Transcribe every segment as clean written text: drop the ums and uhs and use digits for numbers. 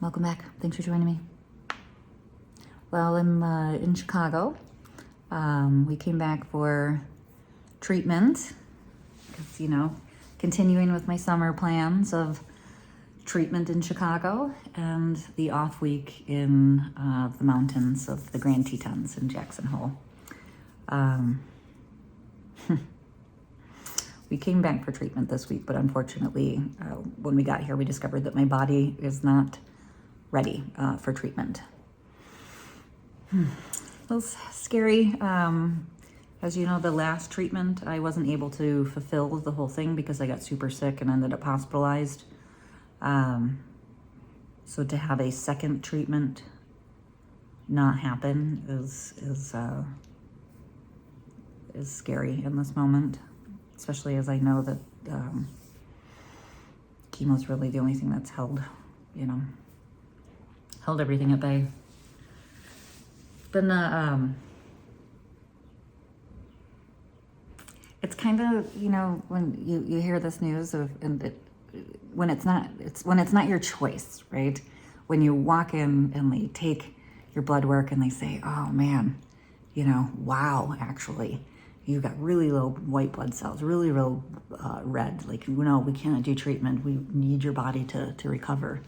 Welcome back. Thanks for joining me. Well, I'm in Chicago. We came back for treatment because, continuing with my summer plans of treatment in Chicago and the off week in the mountains of the Grand Tetons in Jackson Hole. We came back for treatment this week, but unfortunately, when we got here, we discovered that my body is not ready for treatment. It was scary. As you know, the last treatment, I wasn't able to fulfill the whole thing because I got super sick and ended up hospitalized. So to have a second treatment not happen is scary in this moment, especially as I know that chemo is really the only thing that's held everything at bay. Been it's kind of, when you hear this news when it's not your choice, right? When you walk in and they take your blood work and they say, oh man, wow, actually you've got really low white blood cells, really low red, like, no, we can't do treatment, we need your body to recover.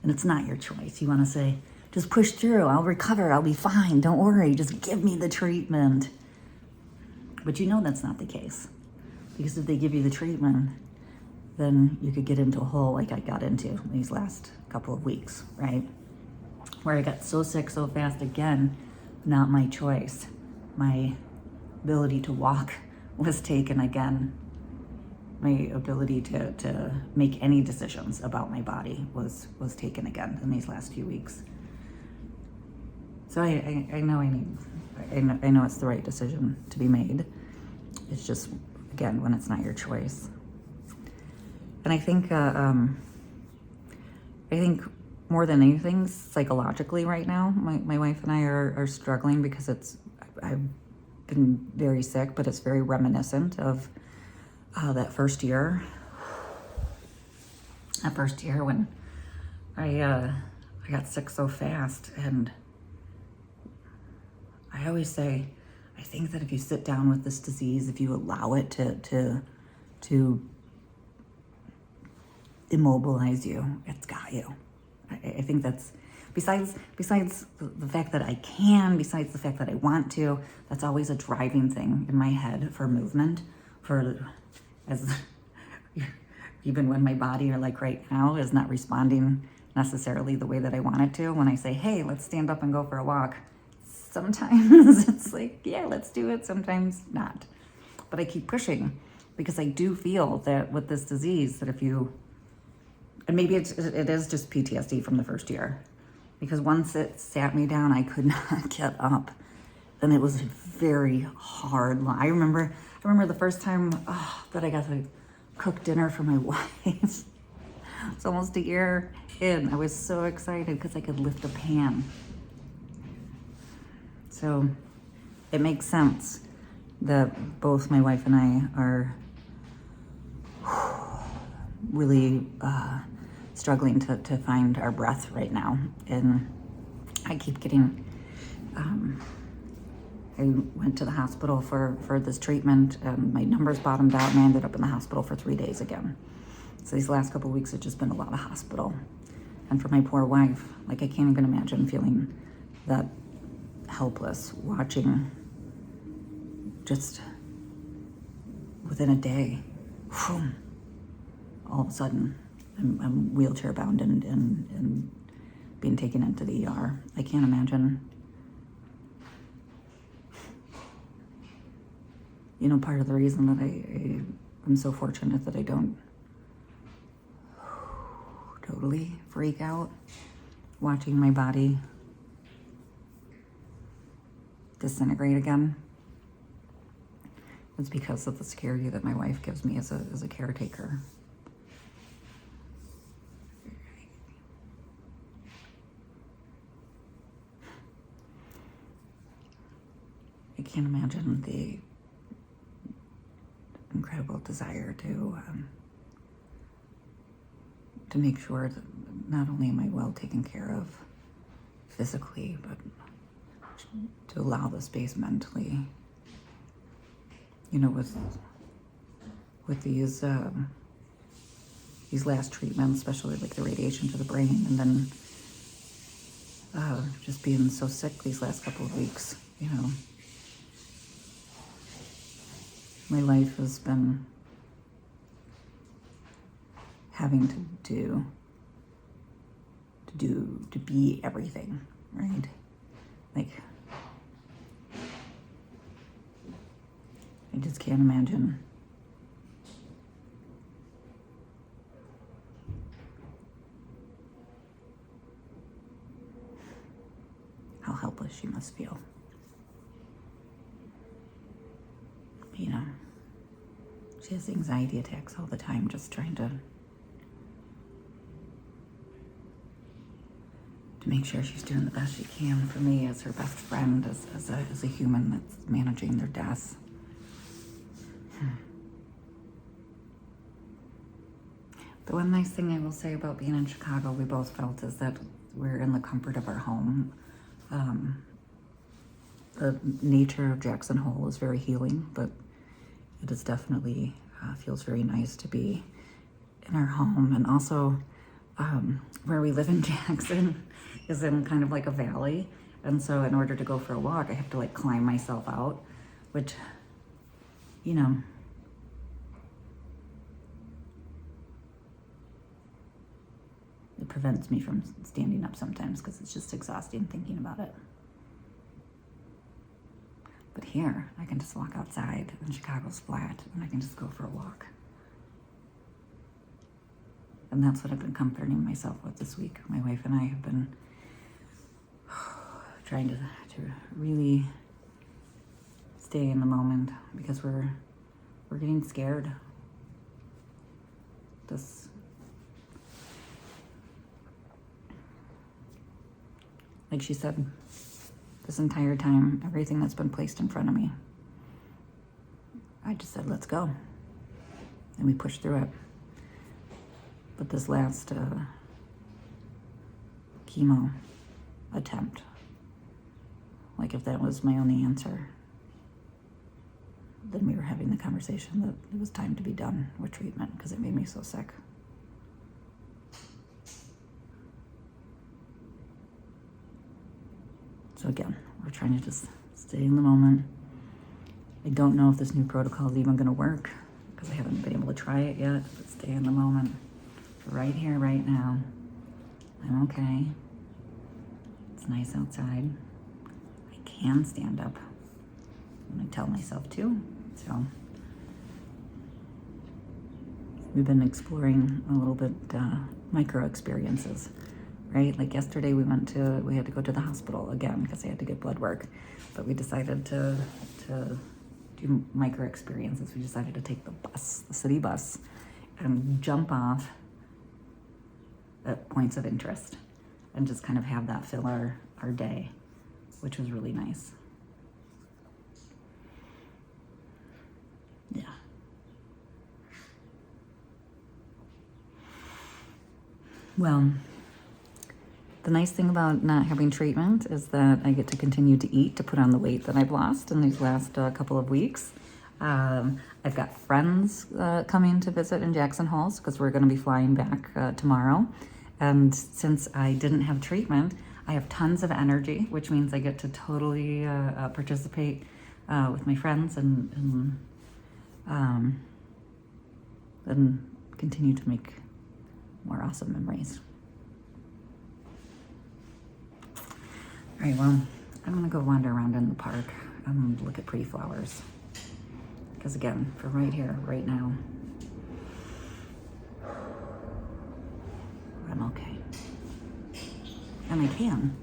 And it's not your choice. You want to say, just push through, I'll recover, I'll be fine, don't worry, just give me the treatment. But that's not the case. Because if they give you the treatment, then you could get into a hole like I got into these last couple of weeks, right? Where I got so sick so fast, again, not my choice. My ability to walk was taken again. My ability to make any decisions about my body was taken again in these last few weeks. So I know it's the right decision to be made. It's just, again, when it's not your choice. And I think more than anything, psychologically right now, my wife and I are struggling because I've been very sick, but it's very reminiscent of that first year. That first year when I got sick so fast. And I always say, I think that if you sit down with this disease, if you allow it to immobilize you, it's got you. I think that's, besides the fact that I can, besides the fact that I want to, that's always a driving thing in my head for movement, even when my body, or like right now, is not responding necessarily the way that I want it to. When I say, hey, let's stand up and go for a walk, sometimes it's like, yeah, let's do it. Sometimes not. But I keep pushing because I do feel that with this disease, that and maybe it is just PTSD from the first year, because once it sat me down, I could not get up. And it was very hard. I remember the first time that I got to cook dinner for my wife. It's almost a year in. I was so excited because I could lift a pan. So it makes sense that both my wife and I are really struggling to find our breath right now. And I keep getting, I went to the hospital for this treatment. My numbers bottomed out and I ended up in the hospital for 3 days again. So these last couple of weeks have just been a lot of hospital. And for my poor wife, I can't even imagine feeling that helpless, watching just within a day, all of a sudden I'm wheelchair bound and being taken into the ER. I can't imagine. Part of the reason that I'm so fortunate that I don't totally freak out watching my body disintegrate again, it's because of the security that my wife gives me as a caretaker. I can't imagine the incredible desire to make sure that not only am I well taken care of physically, but to allow the space mentally, you know, with these last treatments, especially like the radiation to the brain, and then just being so sick these last couple of weeks, you know. My life has been having to be everything, right? Like, I just can't imagine how helpless she must feel. You know, she has anxiety attacks all the time, just trying to make sure she's doing the best she can for me as her best friend, as a human that's managing their deaths. The one nice thing I will say about being in Chicago, we both felt, is that we're in the comfort of our home. The nature of Jackson Hole is very healing, but it is definitely feels very nice to be in our home. And also, where we live in Jackson is in kind of like a valley, and so in order to go for a walk, I have to like climb myself out, which, you know, it prevents me from standing up sometimes because it's just exhausting thinking about it. But here, I can just walk outside, and Chicago's flat, and I can just go for a walk. And that's what I've been comforting myself with this week. My wife and I have been trying to really stay in the moment, because we're getting scared. Like she said, this entire time, everything that's been placed in front of me, I just said, let's go. And we pushed through it. But this last chemo attempt, like if that was my only answer, then we were having the conversation that it was time to be done with treatment because it made me so sick. So again, we're trying to just stay in the moment. I don't know if this new protocol is even going to work because I haven't been able to try it yet, but stay in the moment. Right here, right now. I'm okay. It's nice outside. I can stand up when I tell myself to. So we've been exploring a little bit micro experiences, right? Like yesterday we had to go to the hospital again because I had to get blood work, but we decided to do micro experiences. We decided to take the bus, the city bus, and jump off at points of interest and just kind of have that fill our day, which was really nice. Yeah. Well, the nice thing about not having treatment is that I get to continue to eat to put on the weight that I've lost in these last couple of weeks. I've got friends coming to visit in Jackson Hole because we're going to be flying back tomorrow. And since I didn't have treatment, I have tons of energy, which means I get to totally participate with my friends and continue to make more awesome memories. All right, well, I'm going to go wander around in the park and look at pretty flowers. Because again, for right here, right now, I'm okay. And I can.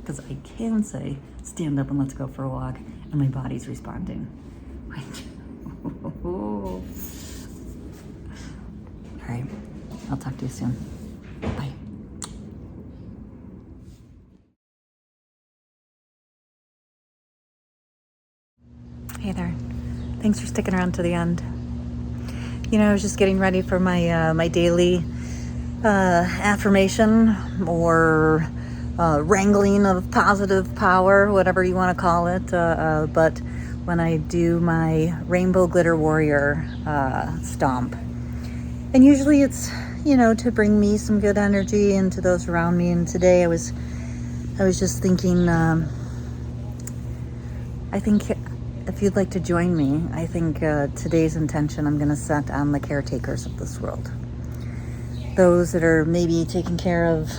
Because I can say, stand up and let's go for a walk, and my body's responding. All right, I'll talk to you soon. Bye. Hey there. Thanks for sticking around to the end. You know, I was just getting ready for my my daily affirmation or wrangling of positive power, whatever you want to call it. But when I do my Rainbow Glitter Warrior stomp, and usually it's, you know, to bring me some good energy and to those around me. And today I was just thinking, I think if you'd like to join me, I think today's intention I'm going to set on the caretakers of this world. Those that are maybe taking care of,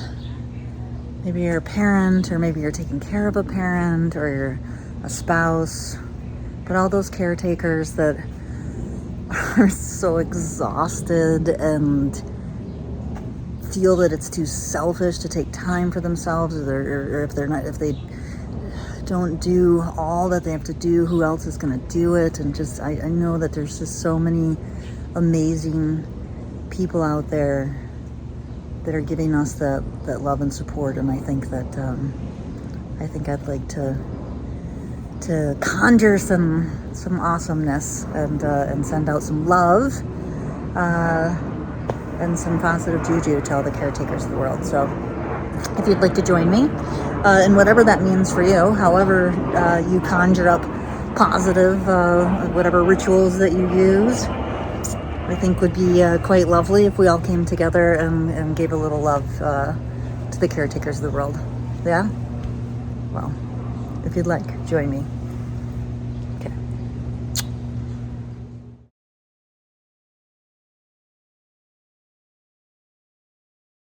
maybe you're a parent, or maybe you're taking care of a parent, or you're a spouse, but all those caretakers that are so exhausted and feel that it's too selfish to take time for themselves, or if they don't do all that they have to do, who else is going to do it? And just I know that there's just so many amazing people out there that are giving us that love and support, and I think that I'd like to conjure some awesomeness and send out some love and some positive juju to all the caretakers of the world. So if you'd like to join me, and whatever that means for you, however you conjure up positive, whatever rituals that you use, I think would be quite lovely if we all came together and gave a little love to the caretakers of the world. Yeah? Well, if you'd like, join me.